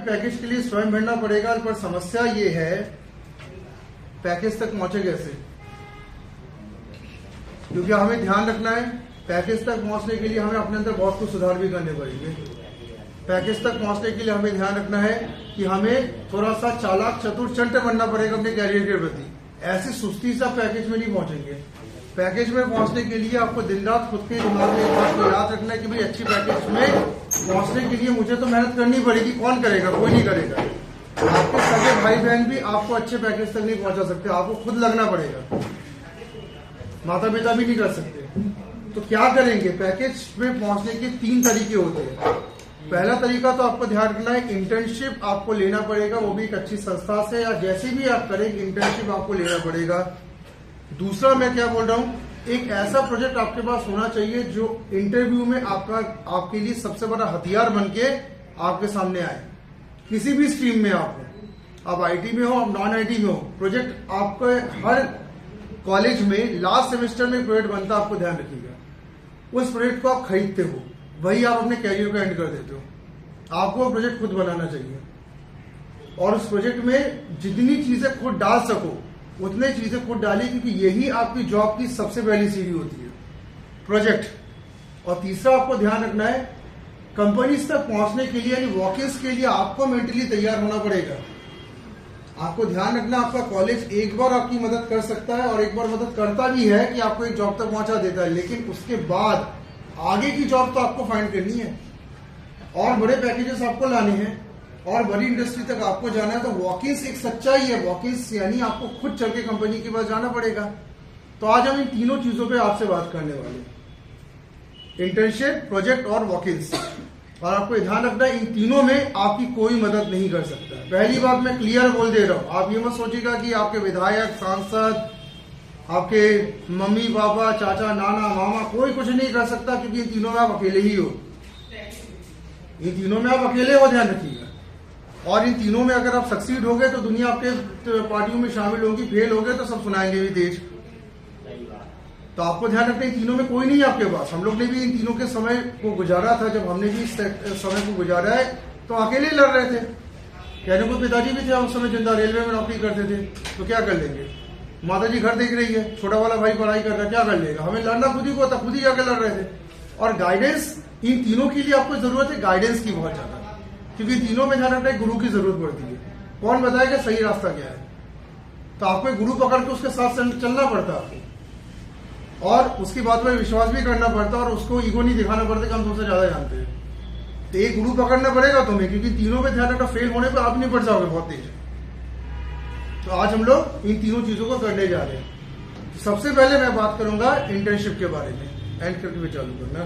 Package के लिए स्वयं भरना पड़ेगा, पर समस्या ये है पैकेज तक पहुंचे कैसे, क्योंकि हमें ध्यान रखना है पैकेज तक पहुंचने के लिए हमें अपने अंदर बहुत कुछ सुधार भी करने पड़ेंगे। पैकेज तक पहुंचने के लिए हमें ध्यान रखना है कि हमें थोड़ा सा चालाक चतुर चंट बनना पड़ेगा अपने कैरियर के प्रति। ऐसी सुस्ती से आप पैकेज में नहीं पहुंचेंगे। पैकेज में पहुंचने के लिए आपको दिन रात खुद के दिमाग में एक बात को याद रखना है कि भाई अच्छी पैकेज में पहुंचने के लिए मुझे तो मेहनत करनी पड़ेगी। कौन करेगा? कोई नहीं करेगा। आपके सगे भाई बहन भी आपको अच्छे पैकेज तक नहीं पहुंचा सकते, आपको खुद लगना पड़ेगा। माता पिता भी नहीं कर सकते। तो क्या करेंगे? पैकेज में पहुंचने के 3 तरीके होते हैं। पहला तरीका तो आपको ध्यान रखना है, इंटर्नशिप आपको लेना पड़ेगा, वो भी एक अच्छी संस्था से या जैसे भी आप करेंगे इंटर्नशिप आपको लेना पड़ेगा। दूसरा मैं क्या बोल रहा हूं, एक ऐसा प्रोजेक्ट आपके पास होना चाहिए जो इंटरव्यू में आपके लिए सबसे बड़ा हथियार बन के आपके सामने आए। किसी भी स्ट्रीम में आप हो, आप आईटी में हो, आप नॉन आईटी में हो, प्रोजेक्ट आपके हर कॉलेज में लास्ट सेमेस्टर में प्रोजेक्ट बनता है, आपको ध्यान रखिएगा। उस प्रोजेक्ट को आप खरीदते हो, वही आप अपने कैरियर को एंड कर देते हो। आपको वो प्रोजेक्ट खुद बनाना चाहिए और उस प्रोजेक्ट में जितनी चीजें खुद डाल सको उतने चीजें खुद डालिए, क्योंकि यही आपकी जॉब की सबसे पहली सीढ़ी होती है, प्रोजेक्ट। और तीसरा आपको ध्यान रखना है, कंपनीज तक पहुंचने के लिए यानी वॉक-इन्स के लिए आपको मेंटली तैयार होना पड़ेगा। आपको ध्यान रखना, आपका कॉलेज एक बार आपकी मदद कर सकता है और एक बार मदद करता भी है कि आपको एक जॉब तक पहुंचा देता है, लेकिन उसके बाद आगे की जॉब तो आपको फाइंड करनी है और बड़े पैकेजेस आपको लाने हैं और बड़ी इंडस्ट्री तक आपको जाना है। तो वॉक-इन्स एक सच्चाई है, वॉक-इन्स यानी आपको खुद चल के कंपनी के पास जाना पड़ेगा। तो आज हम इन तीनों चीजों पे आपसे बात करने वाले, इंटर्नशिप, प्रोजेक्ट और वॉक-इन्स। और आपको ध्यान रखना है, इन तीनों में आपकी कोई मदद नहीं कर सकता। पहली बात मैं क्लियर बोल दे रहा हूं, आप ये मत सोचिएगा कि आपके विधायक, सांसद, आपके मम्मी पापा, चाचा, नाना, मामा कोई कुछ नहीं कर सकता, क्योंकि इन तीनों में आप अकेले ही हो। इन तीनों में आप अकेले हो, ध्यान रखिएगा। और इन तीनों में अगर आप सक्सीड हो गए तो दुनिया आपके पार्टियों में शामिल होगी, फेल हो गए तो सब सुनाएंगे भी देश। तो आपको ध्यान रखना, इन तीनों में कोई नहीं है आपके पास। हम लोग ने भी इन तीनों के समय को गुजारा था, जब हमने भी इस समय को गुजारा है तो अकेले लड़ रहे थे। कहने को पिताजी भी थे उस समय जिंदा, रेलवे में नौकरी करते थे, तो क्या कर लेंगे? माता जी घर देख रही है, छोटा वाला भाई पढ़ाई कर रहा है, क्या कर लेगा? हमें लड़ना खुद ही को था, खुद ही जाकर लड़ रहे थे। और गाइडेंस इन तीनों के लिए आपको जरूरत है, गाइडेंस की बहुत ज्यादा, क्योंकि तीनों में ध्यान रखना है गुरु की जरूरत पड़ती है। कौन बताएगा सही रास्ता क्या है? तो आपको गुरु पकड़ के उसके साथ चलना पड़ता है आपको, और उसकी बात पर विश्वास भी करना पड़ता है और उसको ईगो नहीं दिखाना पड़ता कि हम तुमसे ज्यादा जानते हैं। तो एक गुरु पकड़ना पड़ेगा तुम्हें, क्योंकि तीनों में ध्यान रखना, फेल होने पर आप नहीं पड़ जाओगे बहुत तेज। तो आज हम लोग इन तीनों चीजों को करने जा रहे हैं। सबसे पहले मैं बात करूंगा इंटर्नशिप के बारे में, एंड करके भी चालू करना।